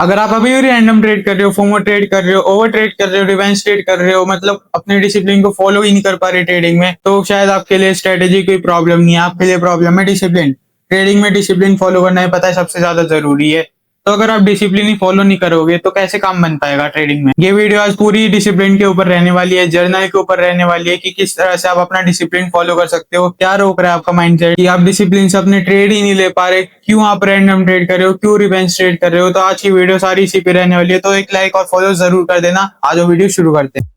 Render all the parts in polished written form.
अगर आप अभी भी रैंडम ट्रेड कर रहे हो, फोमो ट्रेड कर रहे हो, ओवर ट्रेड कर रहे हो, रिवेंज ट्रेड कर रहे हो, मतलब अपने डिसिप्लिन को फॉलो ही नहीं कर पा रहे ट्रेडिंग में, तो शायद आपके लिए स्ट्रेटेजी कोई प्रॉब्लम नहीं है, आपके लिए प्रॉब्लम है डिसिप्लिन। ट्रेडिंग में डिसिप्लिन फॉलो करना है, पता है सबसे ज्यादा जरूरी है। तो अगर आप डिसिप्लिन ही फॉलो नहीं करोगे तो कैसे काम बन पाएगा ट्रेडिंग में। ये वीडियो आज पूरी डिसिप्लिन के ऊपर रहने वाली है, जर्नल के ऊपर रहने वाली है कि किस तरह से आप अपना डिसिप्लिन फॉलो कर सकते हो, क्या रोक रहा है आपका माइंडसेट कि आप डिसिप्लिन से अपने ट्रेड ही नहीं ले पा रहे, क्यों आप रैंडम ट्रेड कर रहे हो, क्यों रिवेंज ट्रेड कर रहे हो। तो आज की वीडियो सारी इसी पे रहने वाली है, तो एक लाइक और फॉलो जरूर कर देना। आज वो वीडियो शुरू करते हैं।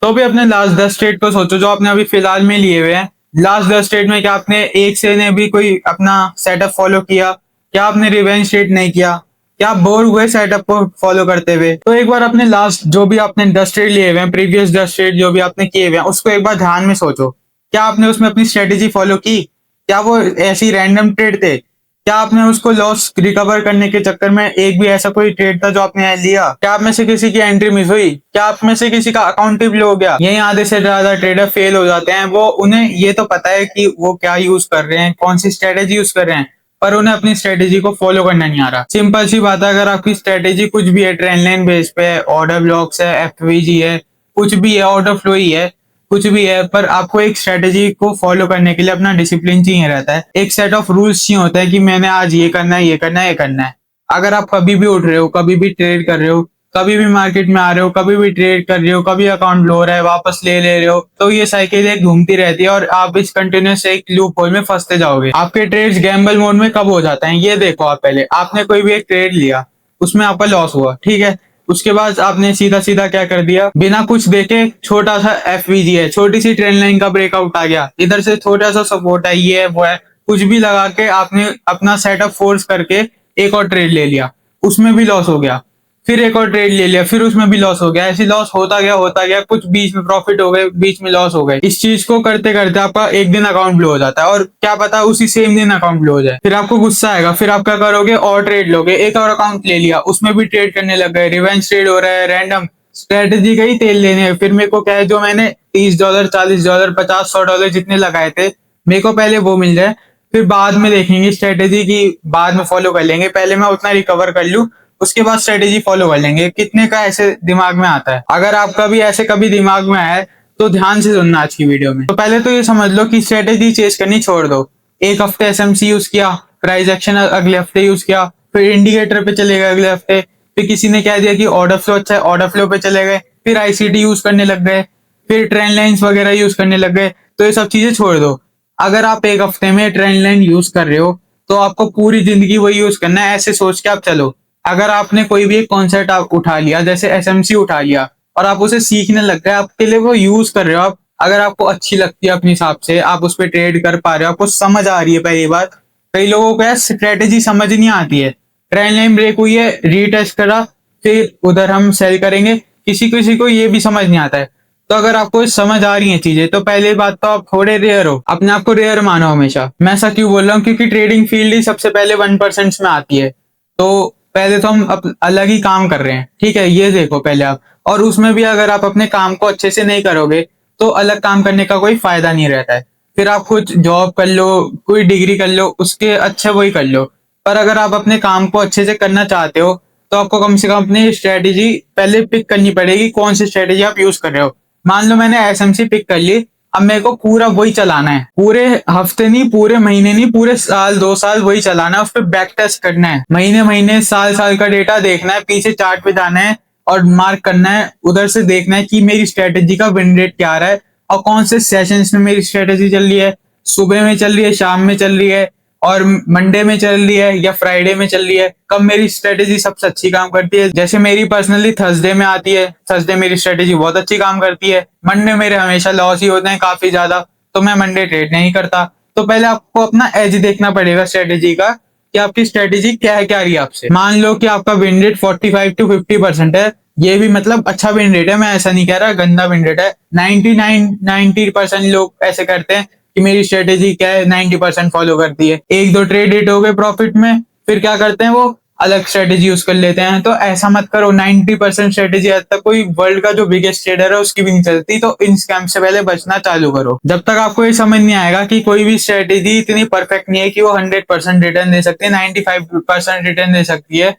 तो भी अपने लास्ट 10 ट्रेड को सोचो जो आपने अभी फिलहाल में लिए हुए हैं। लास्ट 10 ट्रेड में क्या आपने एक से ने भी कोई अपना सेटअप फॉलो किया? क्या आपने रिवेंज ट्रेड नहीं किया? क्या आप बोर हुए सेटअप को फॉलो करते हुए? तो एक बार अपने लास्ट जो भी आपने 10 ट्रेड लिए हुए हैं, प्रीवियस 10 ट्रेड जो भी आपने किए हुए हैं, उसको एक बार ध्यान में सोचो। क्या आपने उसमें अपनी स्ट्रेटेजी फॉलो की? क्या वो ऐसी रैंडम ट्रेड थे? क्या आपने उसको लॉस रिकवर करने के चक्कर में एक भी ऐसा कोई ट्रेड था जो आपने लिया? क्या आप में से किसी की एंट्री मिस हुई? क्या आप में से किसी का अकाउंट टिप हो गया? यही आधे से ज्यादा ट्रेडर फेल हो जाते हैं। वो उन्हें ये तो पता है कि वो क्या यूज कर रहे हैं, कौन सी स्ट्रेटेजी यूज कर रहे हैं, पर उन्हें अपनी स्ट्रेटेजी को फॉलो करना नहीं आ रहा। सिंपल सी बात है, अगर आपकी स्ट्रेटेजी कुछ भी है, ट्रेंड लाइन बेस पे है, ऑर्डर ब्लॉक्स है, एफवीजी है, कुछ भी है, ऑर्डर फ्लो ही है, कुछ भी है, पर आपको एक स्ट्रेटेजी को फॉलो करने के लिए अपना डिसिप्लिन चाहिए रहता है। एक सेट ऑफ रूल्स चाहिए होता है कि मैंने आज ये करना है, ये करना है, ये करना है। अगर आप कभी भी उठ रहे हो, कभी भी ट्रेड कर रहे हो, कभी भी मार्केट में आ रहे हो, कभी भी ट्रेड कर रहे हो, कभी अकाउंट लो रहा है, वापस ले ले रहे हो, तो ये साइकिल एक घूमती रहती है और आप इस कंटिन्यूस एक लूप होल में फंसते जाओगे। आपके ट्रेड्स गैम्बल मोड में कब हो जाते हैं ये देखो। आप पहले आपने कोई भी एक ट्रेड लिया, उसमें आपका लॉस हुआ, ठीक है। उसके बाद आपने सीधा सीधा क्या कर दिया, बिना कुछ देखे छोटा सा एफवीजी है, छोटी सी ट्रेंड लाइन का ब्रेकआउट आ गया, इधर से छोटा सा सपोर्ट है, ये है वो है, कुछ भी लगा के आपने अपना सेटअप फोर्स करके एक और ट्रेड ले लिया, उसमें भी लॉस हो गया। फिर एक और ट्रेड ले लिया, फिर उसमें भी लॉस हो गया। ऐसे लॉस होता गया, कुछ बीच में प्रॉफिट हो गए, बीच में लॉस हो गए। इस चीज को करते करते आपका एक दिन अकाउंट ब्लो हो जाता है, और क्या पता उसी सेम दिन अकाउंट ब्लो हो जाए। फिर आपको गुस्सा आएगा, फिर आप क्या करोगे, और ट्रेड लोगे, एक और अकाउंट ले लिया, उसमें भी ट्रेड करने लग गए, रिवेंज ट्रेड हो रहा है, रैंडम स्ट्रेटेजी का ही तेल लेने हैं। फिर मेरे को क्या है, जो मैंने $30, $40, 50, $100 जितने लगाए थे, मेरे को पहले वो मिल जाए, फिर बाद में देखेंगे स्ट्रेटेजी की, बाद में फॉलो कर लेंगे, पहले मैं उतना रिकवर कर लूं, उसके बाद स्ट्रेटेजी फॉलो कर लेंगे। कितने का ऐसे दिमाग में आता है। अगर आपका भी ऐसे कभी दिमाग में आए तो ध्यान से सुनना आज की वीडियो में। तो पहले तो ये समझ लो कि स्ट्रेटेजी चेस करनी छोड़ दो। एक हफ्ते एसएमसी यूज किया, प्राइस एक्शन अगले हफ्ते यूज किया, फिर इंडिकेटर पे चले गए अगले हफ्ते, फिर किसी ने कह दिया कि ऑर्डर फ्लो अच्छा है, ऑर्डर फ्लो पे चले गए, फिर आईसीटी यूज करने लग गए, फिर ट्रेंड लाइंस वगैरह यूज करने लग गए। तो ये सब चीजें छोड़ दो। अगर आप एक हफ्ते में ट्रेंड लाइन यूज कर रहे हो तो आपको पूरी जिंदगी वही यूज करना है, ऐसे सोच के आप चलो। अगर आपने कोई भी एक कॉन्सेप्ट आप उठा लिया, जैसे एसएमसी उठा लिया, और आप उसे सीखने लग गए, आपके लिए वो यूज कर रहे हो आप, अगर आपको अच्छी लगती है अपने हिसाब से, आप उस पर ट्रेड कर पा रहे हो, आपको समझ आ रही है। पहली बात, कई लोगों को स्ट्रेटेजी समझ नहीं आती है। ट्रेंड लाइन ब्रेक हुई है, रीटेस्ट करा, फिर उधर हम सेल करेंगे, किसी किसी को ये भी समझ नहीं आता है। तो अगर आपको समझ आ रही है चीजें, तो पहली बात तो आप थोड़े रेयर हो, अपने आप को रेयर मानो हमेशा। मैं ऐसा क्यों बोल रहा हूँ, क्योंकि ट्रेडिंग फील्ड ही सबसे पहले 1% में आती है। तो पहले तो हम अलग ही काम कर रहे हैं, ठीक है, ये देखो पहले आप। और उसमें भी अगर आप अपने काम को अच्छे से नहीं करोगे तो अलग काम करने का कोई फायदा नहीं रहता है। फिर आप कुछ जॉब कर लो, कोई डिग्री कर लो, उसके अच्छे वही कर लो। पर अगर आप अपने काम को अच्छे से करना चाहते हो तो आपको कम से कम अपनी स्ट्रेटेजी पहले पिक करनी पड़ेगी, कौन सी स्ट्रेटेजी आप यूज कर रहे हो। मान लो मैंने एसएमसी पिक कर ली, अब मेरे को पूरा वही चलाना है, पूरे हफ्ते नहीं, पूरे महीने नहीं, पूरे साल 2 साल वही चलाना है, उस पर बैक टेस्ट करना है, महीने महीने साल साल का डेटा देखना है, पीछे चार्ट पे जाना है और मार्क करना है, उधर से देखना है कि मेरी स्ट्रेटेजी का विन रेट क्या आ रहा है और कौन से सेशंस में मेरी स्ट्रेटेजी चल रही है, सुबह में चल रही है, शाम में चल रही है, और मंडे में चल रही है या फ्राइडे में चल रही है, कब मेरी स्ट्रेटेजी सबसे अच्छी काम करती है। जैसे मेरी पर्सनली थर्सडे में आती है, थर्सडे मेरी स्ट्रेटेजी बहुत अच्छी काम करती है। मंडे मेरे हमेशा लॉस ही होते हैं काफी ज्यादा, तो मैं मंडे ट्रेड नहीं करता। तो पहले आपको अपना एज देखना पड़ेगा स्ट्रेटेजी का, कि आपकी स्ट्रेटेजी क्या है, क्या रही है आपसे। मान लो कि आपका विन रेट 45 to 50% है, ये भी मतलब अच्छा विन रेट है, मैं ऐसा नहीं कह रहा गंदा विन रेट है। 90% लोग ऐसे करते हैं कि मेरी स्ट्रेटेजी क्या है, 90% फॉलो करती है। एक दो ट्रेड हिट हो गए प्रॉफिट में, फिर क्या करते हैं वो अलग स्ट्रेटेजी यूज कर लेते हैं। तो ऐसा मत करो, 90% स्ट्रेटेजी आज तक कोई वर्ल्ड का जो बिगेस्ट ट्रेडर है उसकी भी नहीं चलती। तो इन स्कैम से पहले बचना चालू करो। जब तक आपको ये समझ नहीं आएगा कि कोई भी स्ट्रेटेजी इतनी परफेक्ट नहीं है कि वो 100% रिटर्न दे सकती है, 95% रिटर्न दे सकती है,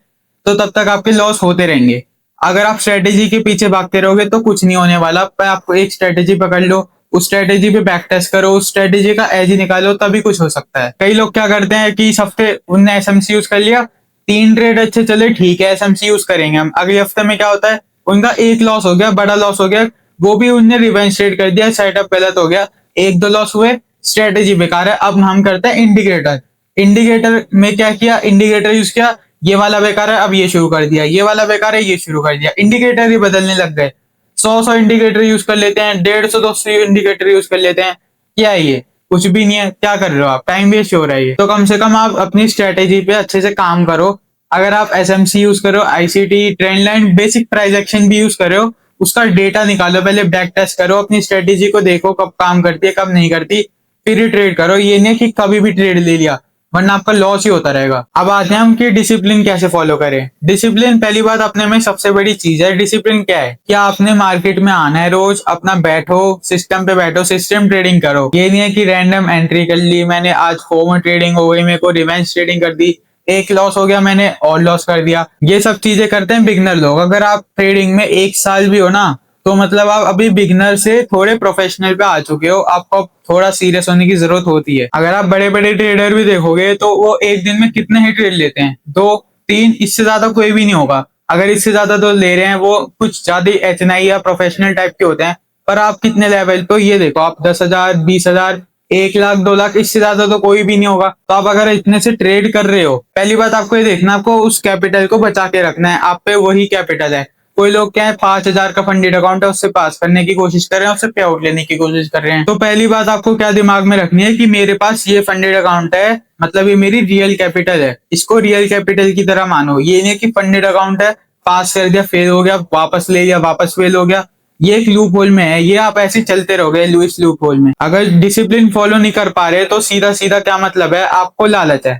तो तब तक आपके लॉस होते रहेंगे। अगर आप स्ट्रेटेजी के पीछे भागते रहोगे तो कुछ नहीं होने वाला। पर आपको एक स्ट्रेटेजी पकड़ लो, उस स्ट्रेटेजी पे बैक टेस्ट करो, उस स्ट्रेटेजी का एज निकालो, तभी कुछ हो सकता है। कई लोग क्या करते हैं कि इस हफ्ते उनने एसएमसी यूज कर लिया, 3 ट्रेड अच्छे चले, ठीक है एसएमसी यूज करेंगे हम। अगले हफ्ते में क्या होता है, उनका एक लॉस हो गया, बड़ा लॉस हो गया, वो भी उनने रिवेंज ट्रेड कर दिया, सेटअप गलत हो गया, एक दो लॉस हुए, स्ट्रेटेजी बेकार है। अब हम करते हैं इंडिकेटर। इंडिकेटर में क्या किया, इंडिकेटर यूज किया, ये वाला बेकार है, अब ये शुरू कर दिया, ये वाला बेकार है, ये शुरू कर दिया, इंडिकेटर ही बदलने लग गए। 100 इंडिकेटर यूज कर लेते हैं, 150-200 इंडिकेटर यूज कर लेते हैं। क्या है ये, कुछ भी नहीं है। क्या कर रहे हो आप, टाइम वेस्ट हो रहा है ये। तो कम से कम आप अपनी स्ट्रेटेजी पे अच्छे से काम करो। अगर आप एसएमसी यूज करो, ICT, trend line, basic price action भी यूज करो, उसका डेटा निकालो, पहले बैक टेस्ट करो, अपनी स्ट्रेटेजी को देखो कब काम करती है कब नहीं करती, फिर ही ट्रेड करो। ये नहीं कि कभी भी ट्रेड ले लिया, वरना आपका लॉस ही होता रहेगा। अब आते हैं हम कि डिसिप्लिन कैसे फॉलो करें। डिसिप्लिन पहली बात अपने में सबसे बड़ी चीज है। डिसिप्लिन क्या है, क्या आपने मार्केट में आना है, रोज अपना बैठो, सिस्टम पे बैठो, सिस्टम ट्रेडिंग करो। ये नहीं है कि रैंडम एंट्री कर ली, मैंने आज फोमो ट्रेडिंग हो गई, मेरे को रिवेंज ट्रेडिंग कर दी, एक लॉस हो गया मैंने और लॉस कर दिया। ये सब चीजें करते हैं बिगनर लोग। अगर आप ट्रेडिंग में 1 साल भी हो ना, तो मतलब आप अभी बिगनर से थोड़े प्रोफेशनल पे आ चुके हो, आपको थोड़ा सीरियस होने की जरूरत होती है। अगर आप बड़े बड़े ट्रेडर भी देखोगे तो वो एक दिन में कितने ही ट्रेड लेते हैं, 2-3, इससे ज्यादा कोई भी नहीं होगा। अगर इससे ज्यादा तो ले रहे हैं वो कुछ ज्यादा एचएनआई या प्रोफेशनल टाइप के होते हैं। पर आप कितने लेवल पे, ये देखो आप 10,000, 20,000, 1 लाख, 2 लाख, इससे ज्यादा तो कोई भी नहीं होगा। तो आप अगर इतने से ट्रेड कर रहे हो, पहली बात आपको ये देखना, आपको उस कैपिटल को बचा के रखना है, आप पे वही कैपिटल है। कोई लोग क्या है, 5,000 का फंडेड अकाउंट है, उससे पास करने की कोशिश कर रहे हैं, उससे पे आउट लेने की कोशिश कर रहे हैं। तो पहली बात आपको क्या दिमाग में रखनी है कि मेरे पास ये फंडेड अकाउंट है, मतलब ये मेरी रियल कैपिटल है, इसको रियल कैपिटल की तरह मानो। ये नहीं कि फंडेड अकाउंट है, पास कर दिया, फेल हो गया, वापस ले लिया, वापस फेल हो गया, ये एक लूप होल में है। ये आप ऐसे चलते रहोगे लुइस लूप होल में। अगर डिसिप्लिन फॉलो नहीं कर पा रहे तो सीधा सीधा क्या मतलब है, आपको लालच है।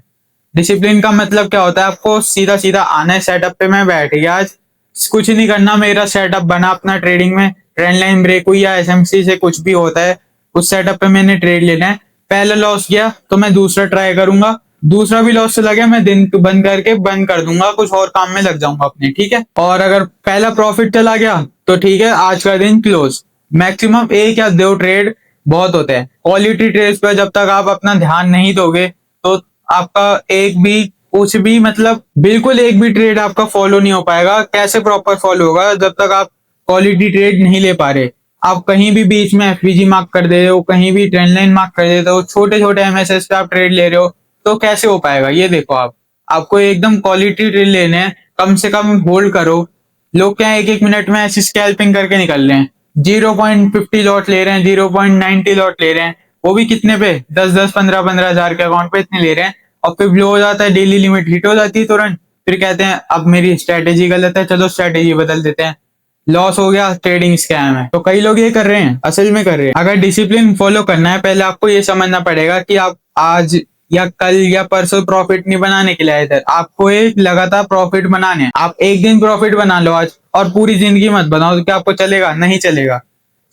डिसिप्लिन का मतलब क्या होता है, आपको सीधा सीधा आना है, सेटअप पे मैं बैठ गया, आज कुछ नहीं करना, मेरा सेटअप बना अपना ट्रेडिंग में, ट्रेंड लाइन ब्रेक हुई या एसएमसी से कुछ भी होता है, उस सेटअप पे मैंने ट्रेड लेना है। पहला लॉस गया तो मैं दूसरा ट्राई करूंगा, दूसरा भी लॉस चला गया, मैं दिन बंद करके बंद कर दूंगा, कुछ और काम में लग जाऊंगा अपने, ठीक है। और अगर पहला प्रॉफिट चला गया तो ठीक है, आज का दिन क्लोज। मैक्सिमम 1 या 2 ट्रेड बहुत होते हैं। क्वालिटी ट्रेड्स पर जब तक आप अपना ध्यान नहीं दोगे तो आपका एक भी कुछ भी, मतलब बिल्कुल एक भी ट्रेड आपका फॉलो नहीं हो पाएगा। कैसे प्रॉपर फॉलो होगा, जब तक आप क्वालिटी ट्रेड नहीं ले पा रहे। आप कहीं भी बीच में एफवीजी मार्क कर दे रहे हो, कहीं भी ट्रेंड लाइन मार्क कर देते हो, छोटे छोटे एमएसएस पे आप ट्रेड ले रहे हो, तो कैसे हो पाएगा। ये देखो आप, आपको एकदम क्वालिटी ट्रेड लेने हैं, कम से कम होल्ड करो। लोग क्या 1-1 मिनट में ऐसी स्कैल्पिंग करके निकल रहे हैं, 0.50 लॉट ले रहे हैं, 0.90 लॉट ले रहे हैं, वो भी कितने पे, 10-10, 15-15 हजार के अकाउंट पे इतने ले रहे हैं। और फिर ब्लो हो जाता है, डेली लिमिट हिट हो जाती है तुरंत, फिर कहते हैं अब मेरी स्ट्रेटेजी गलत है, चलो स्ट्रेटेजी बदल देते हैं, लॉस हो गया, ट्रेडिंग स्कैम है। तो कई लोग ये कर रहे हैं, असल में कर रहे हैं। अगर डिसिप्लिन फॉलो करना है, पहले आपको ये समझना पड़ेगा कि आप आज या कल या परसों प्रॉफिट नहीं बनाने के लिए आए थे, आपको एक लगातार प्रॉफिट बनाने हैं। आप एक दिन प्रॉफिट बना लो आज और पूरी जिंदगी मत बनाओ, तो क्या आपको चलेगा, नहीं चलेगा।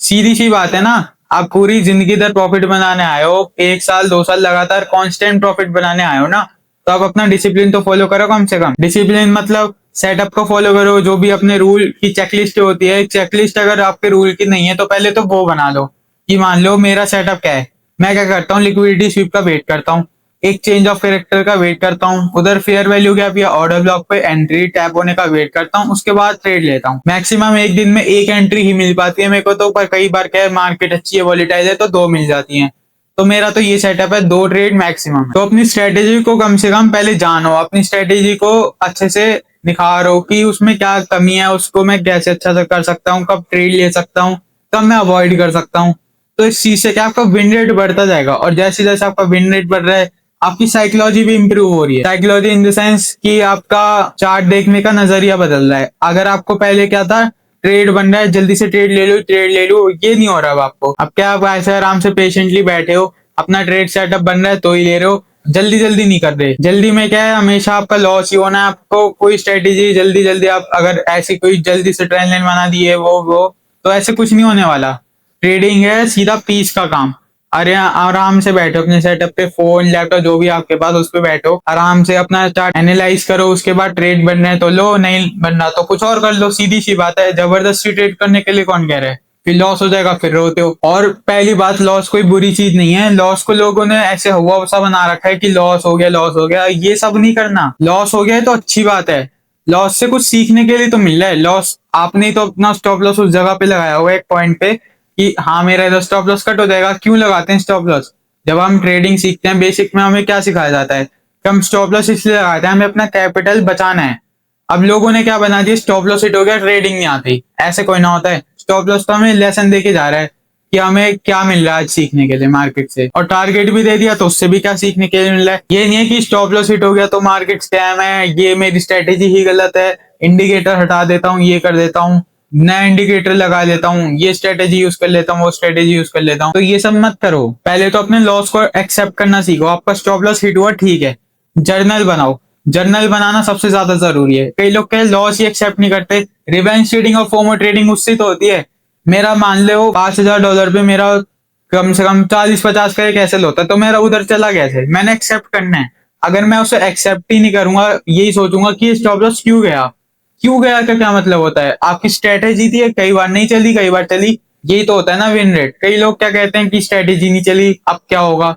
सीधी सी बात है ना, आप पूरी जिंदगी भर प्रॉफिट बनाने आए हो, 1 साल 2 साल लगातार कांस्टेंट प्रॉफिट बनाने आए हो ना, तो आप अपना डिसिप्लिन तो फॉलो करो कम से कम। डिसिप्लिन मतलब सेटअप को फॉलो करो, जो भी अपने रूल की चेकलिस्ट होती है, चेकलिस्ट अगर आपके रूल की नहीं है तो पहले तो वो बना लो कि मान लो मेरा सेटअप क्या है। मैं क्या करता हूँ, लिक्विडिटी स्वीप का वेट करता हूँ, एक चेंज ऑफ कैरेक्टर का वेट करता हूँ, उधर फेयर वैल्यू गैप या ऑर्डर ब्लॉक पे एंट्री टैप होने का वेट करता हूँ, उसके बाद ट्रेड लेता हूँ। मैक्सिमम एक दिन में एक एंट्री ही मिल पाती है मेरे को तो, पर कई बार क्या है, मार्केट अच्छी है, वॉलेटाइल है, तो 2 मिल जाती हैं। तो मेरा तो ये सेटअप है, 2 ट्रेड मैक्सिमम। तो अपनी स्ट्रेटेजी को कम से कम पहले जानो, अपनी स्ट्रेटेजी को अच्छे से निखारो कि उसमें क्या कमी है, उसको मैं कैसे अच्छा से कर सकता हूँ, कब ट्रेड ले सकता हूँ, कब मैं अवॉइड कर सकता हूँ। तो इस चीज से क्या आपका विन रेट बढ़ता जाएगा, और जैसे जैसे आपका विन रेट बढ़ रहा है, आपकी साइकोलॉजी भी इंप्रूव हो रही है। साइकोलॉजी इन द सेंस कि आपका चार्ट देखने का नजरिया बदल रहा है। अगर आपको पहले क्या था, ट्रेड बन रहा है, जल्दी से ट्रेड ले लो, ट्रेड ले लो, ये नहीं हो रहा अब आपको। अब क्या, आप ऐसे आराम से पेशेंटली बैठे हो, अपना ट्रेड सेटअप बन रहा है तो ही ले रहे हो, जल्दी जल्दी नहीं कर रहे। जल्दी में क्या है, हमेशा आपका लॉस ही होना है। आपको कोई स्ट्रेटेजी जल्दी जल्दी आप अगर ऐसी कोई जल्दी से ट्रेंड लाइन बना दी है वो तो ऐसे कुछ नहीं होने वाला। ट्रेडिंग है सीधा पीस का काम। अरे आराम से बैठो अपने सेटअप पे, फोन लैपटॉप जो भी आपके पास उस पे बैठो, आराम से अपना चार्ट एनालाइज करो, उसके बाद ट्रेड बन रहे हैं तो लो, नहीं बन रहा तो कुछ और कर लो। सीधी सी बात है। जबरदस्ती ट्रेड करने के लिए कौन कह रहा है? फिर लॉस हो जाएगा फिर रोते हो। और पहली बात, लॉस कोई बुरी चीज नहीं है। लॉस को लोगों ने ऐसे हुआ सा बना रखा है कि लॉस हो गया, लॉस हो गया। ये सब नहीं करना। लॉस हो गया है तो अच्छी बात है। लॉस से कुछ सीखने के लिए तो मिल रहा है। लॉस आपने तो अपना स्टॉप लॉस उस जगह पे लगाया हुआ है एक पॉइंट पे कि हाँ मेरा इधर स्टॉप लॉस कट हो जाएगा। क्यों लगाते हैं स्टॉप लॉस? जब हम ट्रेडिंग सीखते हैं बेसिक में हमें क्या सिखाया जाता है कि हम स्टॉप लॉस इसलिए लगाते हैं, हमें अपना कैपिटल बचाना है। अब लोगों ने क्या बना दिया, स्टॉप लॉस हिट हो गया ट्रेडिंग नहीं आती। ऐसे कोई ना होता है। स्टॉप लॉस तो हमें लेसन दे के जा रहा है कि हमें क्या मिल रहा है आज सीखने के लिए मार्केट से, और टारगेट भी दे दिया तो उससे भी क्या सीखने के लिए मिल रहा है। ये नहीं है कि स्टॉप लॉस हिट हो गया तो मार्केट स्कैम है, ये मेरी स्ट्रेटेजी ही गलत है, इंडिकेटर हटा देता हूँ, ये कर देता हूँ, नया इंडिकेटर लगा लेता हूँ, ये स्ट्रेटेजी यूज कर लेता हूँ, वो स्ट्रेटेजी यूज कर लेता हूँ। तो ये सब मत करो। पहले तो अपने लॉस को एक्सेप्ट करना सीखो। आपका स्टॉप लॉस हिट हुआ, ठीक है, जर्नल बनाओ। जर्नल बनाना सबसे ज्यादा जरूरी है। कई लोग क्या लॉस ही एक्सेप्ट नहीं करते। रिवेंज ट्रेडिंग और फोमो ट्रेडिंग उससे तो होती है। मेरा मान लो $5,000 पे मेरा कम से कम 40-50 का कैसे होता है, तो मेरा उधर चला गया थे, मैंने एक्सेप्ट करना है। अगर मैं उसे एक्सेप्ट ही नहीं करूंगा, यही सोचूंगा कि स्टॉप लॉस क्यों गया, क्यों गया का क्या मतलब होता है? आपकी स्ट्रेटेजी थी, कई बार नहीं चली, कई बार चली, यही तो होता है ना विन रेट। कई लोग क्या कहते हैं कि स्ट्रेटेजी नहीं चली, अब क्या होगा?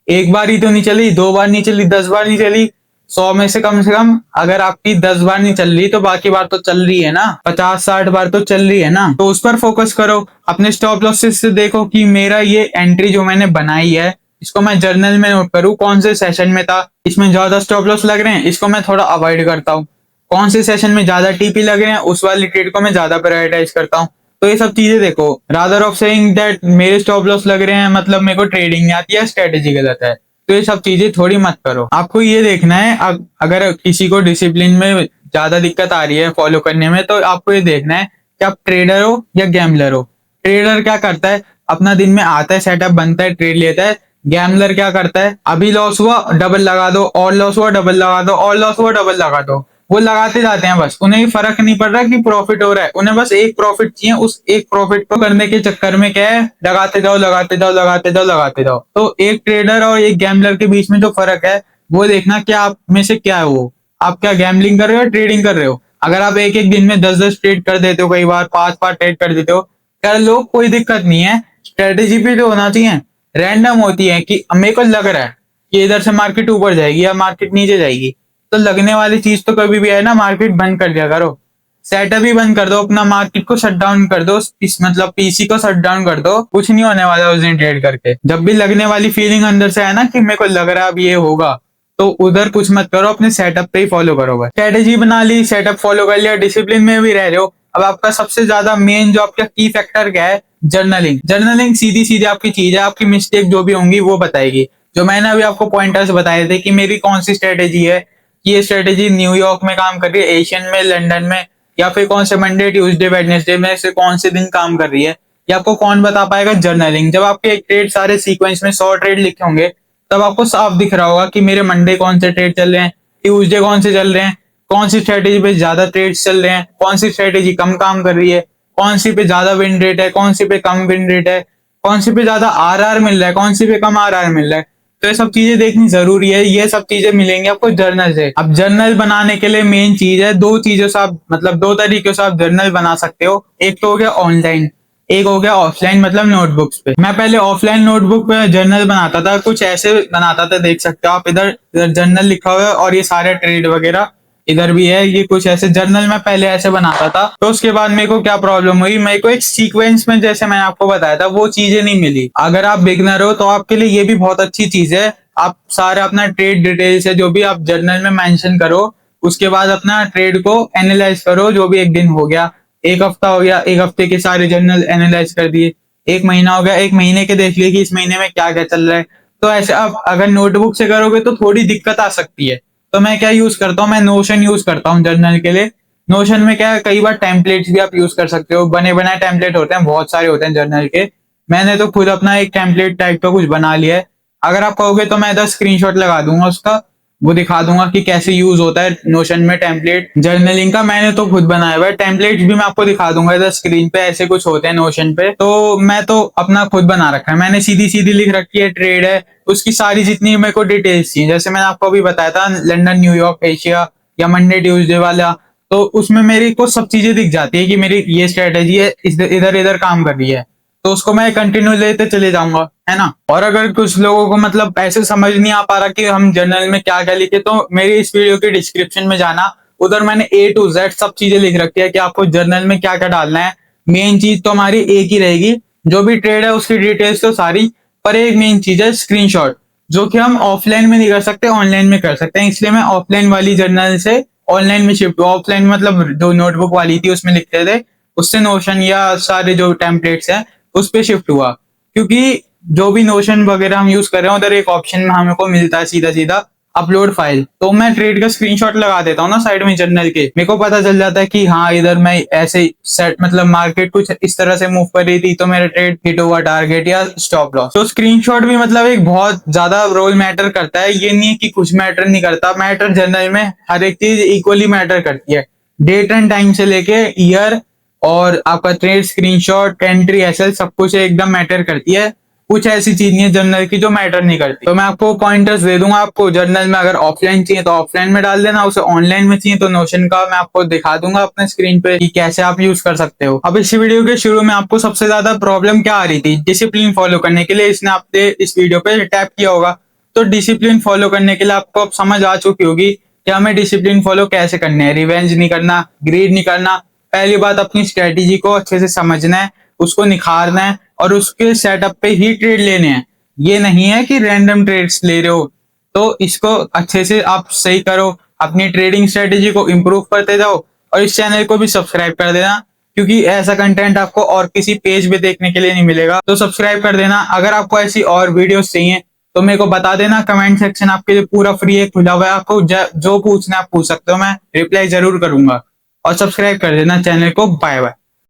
एक बार ही तो नहीं चली, 2 बार नहीं चली, 10 बार नहीं चली। 100 में से कम अगर आपकी 10 बार नहीं चल रही तो बाकी बार तो चल रही है ना, 50-60 बार तो चल रही है ना। तो उस पर फोकस करो। अपने स्टॉप लॉसेस से देखो कि मेरा ये एंट्री जो मैंने बनाई है इसको मैं जर्नल में नोट करूँ, कौन से सेशन में था, इसमें ज्यादा स्टॉप लॉस लग रहे हैं, इसको मैं थोड़ा अवॉइड करता हूँ। कौन से सेशन में ज्यादा टीपी लग रहे हैं, उस वाली ट्रेड को मैं ज्यादा प्रायोरिटाइज करता हूँ। तो ये सब चीजें देखो। रादर ऑफ सेइंग दैट मेरे स्टॉप लॉस लग रहे हैं मतलब मेरे को ट्रेडिंग नहीं आती है, स्ट्रेटेजी गलत है, तो ये सब चीजें थोड़ी मत करो। आपको ये देखना है अगर किसी को डिसिप्लिन में ज्यादा दिक्कत आ रही है फॉलो करने में, तो आपको ये देखना है कि आप ट्रेडर हो या गैम्बलर हो। ट्रेडर क्या करता है, अपना दिन में आता है, सेटअप बनता है, ट्रेड लेता है। गैम्बलर क्या करता है, अभी लॉस हुआ डबल लगा दो, और लॉस हुआ डबल लगा दो, और लॉस हुआ डबल लगा दो। वो लगाते जाते हैं, बस उन्हें फर्क नहीं पड़ रहा कि प्रॉफिट हो रहा है, उन्हें बस एक प्रॉफिट चाहिए। उस एक प्रॉफिट को करने के चक्कर में क्या है, लगाते जाओ लगाते जाओ लगाते जाओ लगाते जाओ। तो एक ट्रेडर और एक गैम्बलर के बीच में जो फर्क है वो देखना, क्या आप में से क्या है वो, आप क्या गैम्बलिंग कर रहे हो, ट्रेडिंग कर रहे हो। अगर आप एक एक दिन में 10-10 ट्रेड कर देते हो, कई बार 5-5 ट्रेड कर देते हो, कर लो, कोई दिक्कत नहीं है। स्ट्रेटेजी भी तो होना चाहिए। रैंडम होती है कि मेरे को लग रहा है कि इधर से मार्केट ऊपर जाएगी या मार्केट नीचे जाएगी, तो लगने वाली चीज तो कभी भी है ना, मार्केट बंद कर दिया करो, सेटअप ही बंद कर दो अपना, मार्केट को शट डाउन कर दो, इस मतलब पीसी को शट डाउन कर दो, कुछ नहीं होने वाला उस दिन ट्रेड करके। जब भी लगने वाली फीलिंग अंदर से है ना कि मेरे को लग रहा है अब ये होगा, तो उधर कुछ मत करो, अपने सेटअप पे ही फॉलो करो। बस स्ट्रेटेजी बना ली, सेटअप फॉलो कर लिया, डिसिप्लिन में भी रह रहे हो। अब आपका सबसे ज्यादा मेन जो आपका की फैक्टर क्या है, जर्नलिंग। जर्नलिंग सीधी सीधी आपकी चीज है, आपकी मिस्टेक जो भी होंगी वो बताएगी। जो मैंने अभी आपको पॉइंटर्स बताए थे कि मेरी कौन सी स्ट्रेटेजी है, ये स्ट्रेटेजी न्यूयॉर्क में काम कर रही है, एशियन में, लंदन में, या फिर कौन से मंडे ट्यूसडे वेडनेसडे में से कौन से दिन काम कर रही है, ये आपको कौन बता पाएगा? जर्नलिंग। जब आपके एक ट्रेड सारे सीक्वेंस में 100 ट्रेड लिखे होंगे, तब आपको साफ दिख रहा होगा कि मेरे मंडे कौन से ट्रेड चल रहे हैं, ट्यूसडे कौन से चल रहे हैं, कौन सी स्ट्रेटेजी पे ज्यादा ट्रेड चल रहे हैं, कौन सी स्ट्रेटेजी कम काम कर रही है, कौन सी पे ज्यादा विन रेट है, कौन सी पे कम विन रेट है, कौन सी पे ज्यादा आरआर मिल रहा है, कौन सी पे कम आरआर मिल रहा है। तो ये सब चीजें देखनी जरूरी है। ये सब चीजें मिलेंगी आपको जर्नल से। अब जर्नल बनाने के लिए मेन चीज है, दो चीजों से आप मतलब दो तरीके से आप जर्नल बना सकते हो। एक तो हो गया ऑनलाइन, एक हो गया ऑफलाइन, मतलब नोटबुक्स पे। मैं पहले ऑफलाइन नोटबुक पे जर्नल बनाता था, कुछ ऐसे बनाता था, देख सकते हो आप, इधर जर्नल लिखा हुआ है और ये सारे ट्रेड वगैरह इधर भी है, ये कुछ ऐसे जर्नल में पहले ऐसे बनाता था। तो उसके बाद मेरे को क्या प्रॉब्लम हुई, मेरे को एक सीक्वेंस में, जैसे मैंने आपको बताया था, वो चीजें नहीं मिली। अगर आप बिगनर हो तो आपके लिए ये भी बहुत अच्छी चीज है। आप सारा अपना ट्रेड डिटेल्स है जो भी आप जर्नल में मेंशन करो, उसके बाद अपना ट्रेड को एनालाइज करो। जो भी एक दिन हो गया, एक हफ्ता हो गया, एक हफ्ते के सारे जर्नल एनालाइज कर दिए, एक महीना हो गया, एक महीने के देख लिए कि इस महीने में क्या क्या चल रहा है। तो ऐसे आप अगर नोटबुक से करोगे तो थोड़ी दिक्कत आ सकती है। तो मैं क्या यूज करता हूँ, मैं नोशन यूज करता हूँ जर्नल के लिए। नोशन में क्या है, कई बार टेम्पलेट्स भी आप यूज कर सकते हो, बने बनाए टेम्पलेट होते हैं, बहुत सारे होते हैं जर्नल के। मैंने तो खुद अपना एक टेम्पलेट टाइप का कुछ बना लिया है। अगर आप कहोगे तो मैं इधर स्क्रीनशॉट लगा दूंगा उसका, वो दिखा दूंगा कि कैसे यूज होता है नोशन में टेम्पलेट जर्नलिंग का। मैंने तो खुद बनाया हुआ है, टेम्पलेट्स भी मैं आपको दिखा दूंगा इधर स्क्रीन पे, ऐसे कुछ होते हैं नोशन पे। तो मैं तो अपना खुद बना रखा है, मैंने सीधी सीधी लिख रखी है ट्रेड है, उसकी सारी जितनी मेरे को डिटेल्स थी, जैसे मैंने आपको अभी बताया था लंदन न्यूयॉर्क एशिया या मंडे ट्यूसडे वाला, तो उसमें मेरी को सब चीजें दिख जाती है कि मेरी ये स्ट्रेटेजी है, इधर इधर काम कर रही है, तो उसको मैं कंटिन्यू लेते चले जाऊंगा, है ना। और अगर कुछ लोगों को मतलब ऐसे समझ नहीं आ पा रहा कि हम जर्नल में क्या क्या लिखे, तो मेरी इस वीडियो के डिस्क्रिप्शन में जाना, उधर मैंने A to Z सब चीजें लिख रखी है कि आपको जर्नल में क्या क्या डालना है। मेन चीज तो हमारी एक ही रहेगी, जो भी ट्रेड है उसकी डिटेल्स तो सारी, पर एक मेन चीज है स्क्रीनशॉट, जो कि हम ऑफलाइन में नहीं कर सकते, ऑनलाइन में कर सकते हैं। इसलिए मैं ऑफलाइन वाली जर्नल से ऑनलाइन में शिफ्ट हुआ। ऑफलाइन मतलब जो नोटबुक वाली थी उसमें लिखते थे, उससे नोशन या सारे जो टेम्पलेट्स हैं उस पे शिफ्ट हुआ, क्योंकि जो भी नोशन वगैरह हम यूज कर रहे हैं उधर एक ऑप्शन में हमको मिलता है सीधा सीधा अपलोड फाइल, तो मैं ट्रेड का स्क्रीनशॉट लगा देता हूँ ना साइड में जर्नल के, मेरे को पता चल जाता है कि हाँ इधर मैं ऐसे सेट मतलब मार्केट कुछ इस तरह से मूव कर रही थी तो मेरा ट्रेड हिट हुआ टारगेट या स्टॉप लॉस। तो स्क्रीनशॉट भी मतलब एक बहुत ज्यादा रोल मैटर करता है, ये नहीं है कि कुछ मैटर नहीं करता, मैटर जर्नल में हर एक चीज इक्वली मैटर करती है, डेट एंड टाइम से लेके ईयर, और आपका ट्रेड स्क्रीनशॉट एंट्री एसएल सब कुछ एकदम मैटर करती है। कुछ ऐसी चीज नहीं है जर्नल की जो मैटर नहीं करती। तो मैं आपको पॉइंटर्स दे दूंगा, आपको जर्नल में अगर ऑफलाइन चाहिए तो ऑफलाइन में डाल देना, उसे ऑनलाइन में चाहिए तो नोशन का मैं आपको दिखा दूंगा अपने स्क्रीन पे कि कैसे आप यूज कर सकते हो। अब इस वीडियो के शुरू में आपको सबसे ज्यादा प्रॉब्लम क्या आ रही थी डिसिप्लिन फॉलो करने के लिए, इसने आपने इस वीडियो पे टैप किया होगा, तो डिसिप्लिन फॉलो करने के लिए आपको अब समझ आ चुकी होगी कि हमें डिसिप्लिन फॉलो कैसे करने है। रिवेंज नहीं करना, ग्रीड नहीं करना, पहली बात अपनी स्ट्रेटेजी को अच्छे से समझना है, उसको निखारना है और उसके सेटअप पे ही ट्रेड लेने हैं। ये नहीं है कि रैंडम ट्रेड्स ले रहे हो, तो इसको अच्छे से आप सही करो, अपनी ट्रेडिंग स्ट्रेटेजी को इम्प्रूव करते जाओ, और इस चैनल को भी सब्सक्राइब कर देना, क्योंकि ऐसा कंटेंट आपको और किसी पेज पे देखने के लिए नहीं मिलेगा। तो सब्सक्राइब कर देना। अगर आपको ऐसी और वीडियोस चाहिए तो मेरे को बता देना, कमेंट सेक्शन आपके लिए पूरा फ्री है, खुला हुआ है, आपको जो पूछना है आप पूछ सकते हो, मैं रिप्लाई जरूर करूंगा। और सब्सक्राइब कर देना चैनल को। Bye bye.